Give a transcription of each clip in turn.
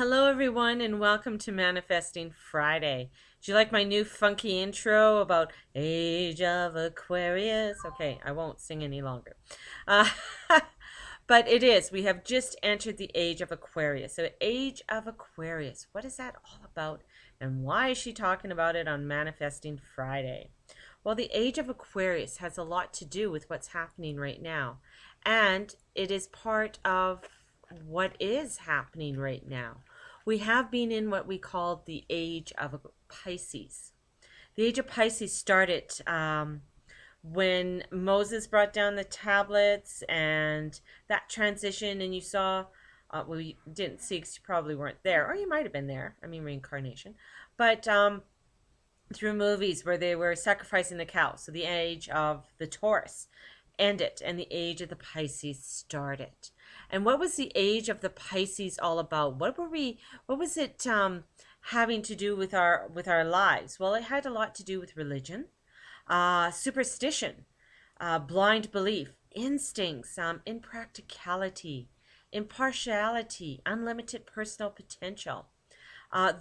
Hello, everyone, and welcome to Manifesting Friday. Do you like my new funky intro about Age of Aquarius? Okay, I won't sing any longer. Uh, but it is. We have just entered the Age of Aquarius. So, Age of Aquarius, what is that all about? And why is she talking about it on Manifesting Friday? Well, the Age of Aquarius has a lot to do with what's happening right now. And it is part of what is happening right now. We have been in what we call the Age of Pisces. The Age of Pisces started when Moses brought down the tablets and that transition, and you saw, well, you didn't see because you probably weren't there, or you might have been there. I mean, reincarnation. But through movies where they were sacrificing the cow. So the age of the Taurus ended and the age of the Pisces started. And what was the age of the Pisces all about? What was it having to do with our lives? Well, it had a lot to do with religion, superstition, blind belief, instincts, impracticality, impartiality, unlimited personal potential.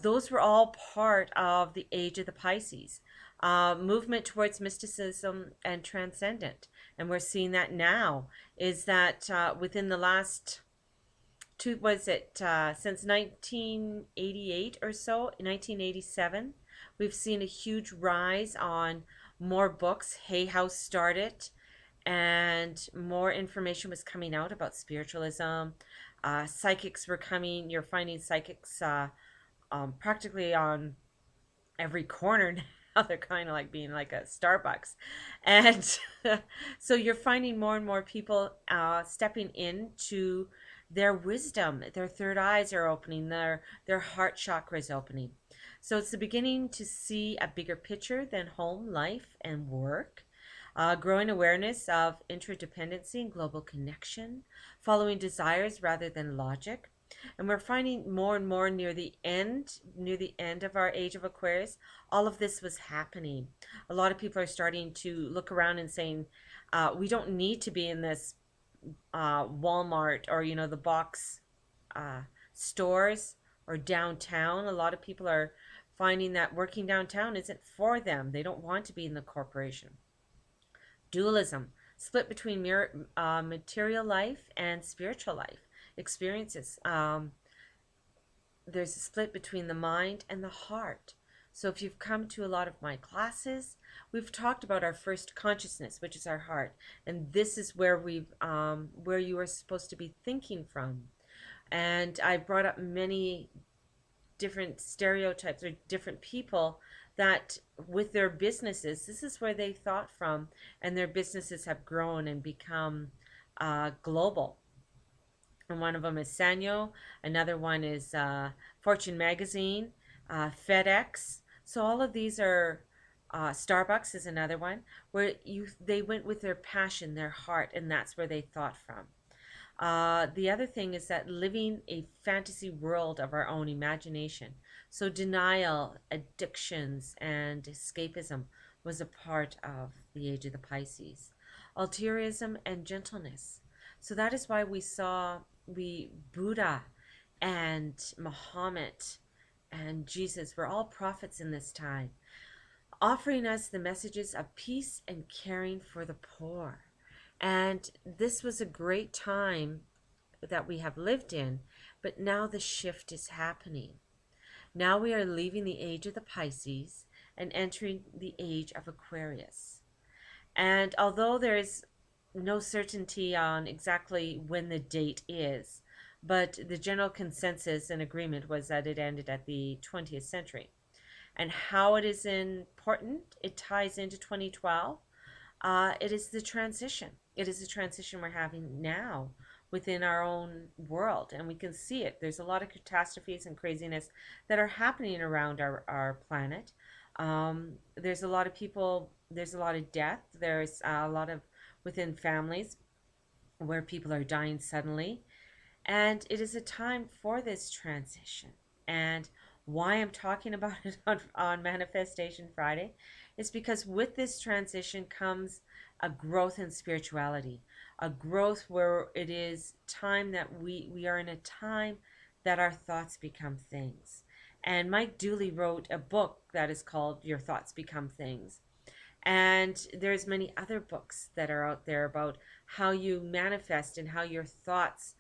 Those were all part of the age of the Pisces. Movement towards mysticism and transcendent. And we're seeing that now, is that within the last since 1988 or so, 1987, we've seen a huge rise on more books. Hay House started, and more information was coming out about spiritualism. Psychics were coming. You're finding psychics practically on every corner now. They're kind of like being like a Starbucks. And so you're finding more and more people stepping into their wisdom. Their third eyes are opening, their heart chakra is opening. So it's the beginning to see a bigger picture than home, life, and work. Growing awareness of interdependency and global connection, following desires rather than logic. And we're finding more and more near the end of our age of Aquarius, all of this was happening. A lot of people are starting to look around and saying, we don't need to be in this Walmart or, the box stores or downtown. A lot of people are finding that working downtown isn't for them. They don't want to be in the corporation. Dualism, split between material life and spiritual life experiences. There's a split between the mind and the heart. So if you've come to a lot of my classes, we've talked about our first consciousness, which is our heart, and this is where where you are supposed to be thinking from. And I brought up many different stereotypes or different people that with their businesses, this is where they thought from, and their businesses have grown and become global. And one of them is Sanyo, another one is Fortune Magazine, FedEx. So all of these are Starbucks is another one where they went with their passion, their heart, and that's where they thought from. The other thing is that living a fantasy world of our own imagination. So denial, addictions, and escapism was a part of the age of the Pisces. Altruism and gentleness. So that is why Buddha and Muhammad and Jesus were all prophets in this time, offering us the messages of peace and caring for the poor. And this was a great time that we have lived in, but now the shift is happening. Now we are leaving the age of the Pisces and entering the age of Aquarius. And although there is no certainty on exactly when the date is, but the general consensus and agreement was that it ended at the 20th century. And how it is important, it ties into 2012. It is the transition. It is the transition we're having now within our own world, and we can see it. There's a lot of catastrophes and craziness that are happening around our planet. There's a lot of people, there's a lot of death, there's a lot of within families where people are dying suddenly. And it is a time for this transition. And why I'm talking about it on Manifestation Friday is because with this transition comes a growth in spirituality, a growth where it is time that we are in a time that our thoughts become things. And Mike Dooley wrote a book that is called Your Thoughts Become Things. And there's many other books that are out there about how you manifest and how your thoughts,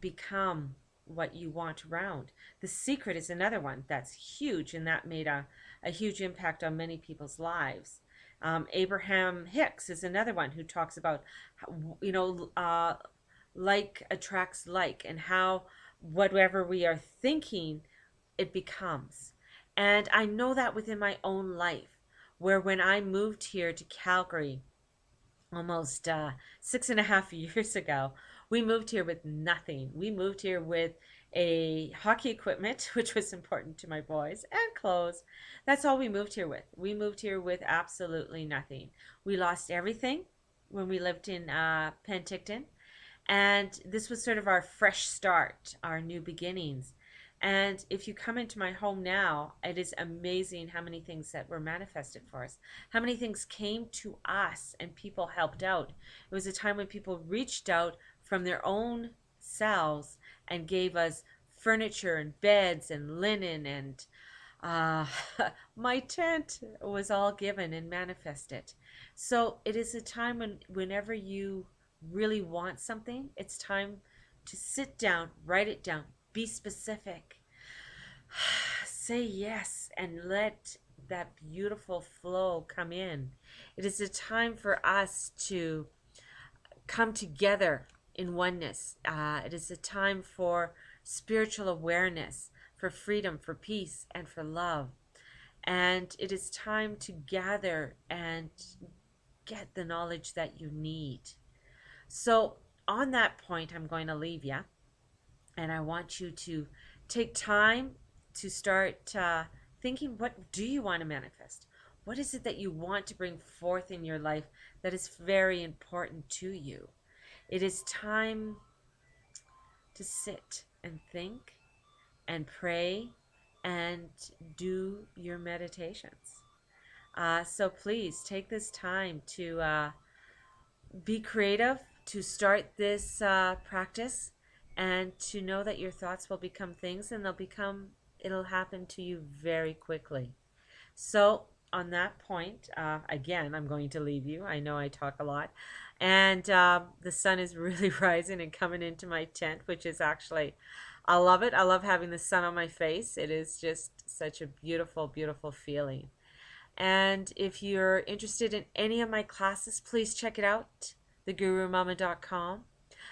become what you want around. The Secret is another one that's huge, and that made a huge impact on many people's lives. Abraham Hicks is another one who talks about, like attracts like, and how whatever we are thinking, it becomes. And I know that within my own life, where when I moved here to Calgary almost 6.5 years ago, we moved here with nothing. We moved here with a hockey equipment, which was important to my boys, and clothes. That's all we moved here with. We moved here with absolutely nothing. We lost everything when we lived in Penticton, and this was sort of our fresh start, our new beginnings. And if you come into my home now, it is amazing how many things that were manifested for us, how many things came to us and people helped out. It was a time when people reached out from their own selves and gave us furniture and beds and linen, and uh, my tent was all given and manifested. So it is a time whenever you really want something, it's time to sit down, write it down, be specific, say yes, and let that beautiful flow come in. It is a time for us to come together in oneness. It is a time for spiritual awareness, for freedom, for peace, and for love. And it is time to gather and get the knowledge that you need. So, on that point, I'm going to leave you. And I want you to take time to start thinking, what do you want to manifest? What is it that you want to bring forth in your life that is very important to you? It is time to sit and think and pray and do your meditations. So please take this time to be creative, to start this practice, and to know that your thoughts will become things, and it'll happen to you very quickly. So on that point, again, I'm going to leave you. I know I talk a lot. And the sun is really rising and coming into my tent, which is actually, I love it. I love having the sun on my face. It is just such a beautiful, beautiful feeling. And if you're interested in any of my classes, please check it out, thegurumama.com.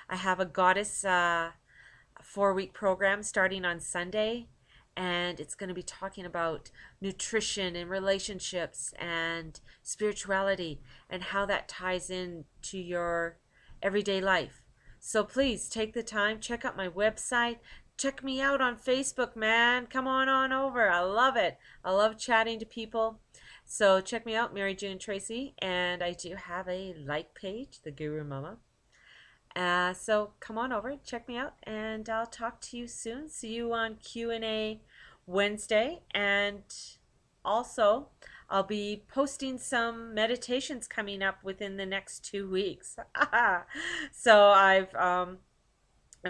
I have a goddess 4-week program starting on Sunday, and it's going to be talking about nutrition and relationships and spirituality and how that ties in to your everyday life. So please take the time, check out my website, check me out on Facebook, man. Come on over. I love it. I love chatting to people. So check me out, Mary June Tracy, and I do have a like page, The Guru Mama. So come on over, check me out, and I'll talk to you soon. See you on Q&A Wednesday, and also I'll be posting some meditations coming up within the next 2 weeks. So I've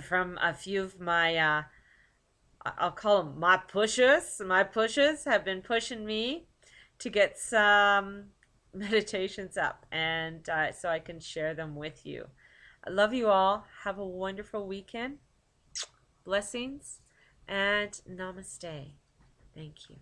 from a few of my I'll call them my pushers. My pushers have been pushing me to get some meditations up, and so I can share them with you. I love you all. Have a wonderful weekend. Blessings and namaste. Thank you.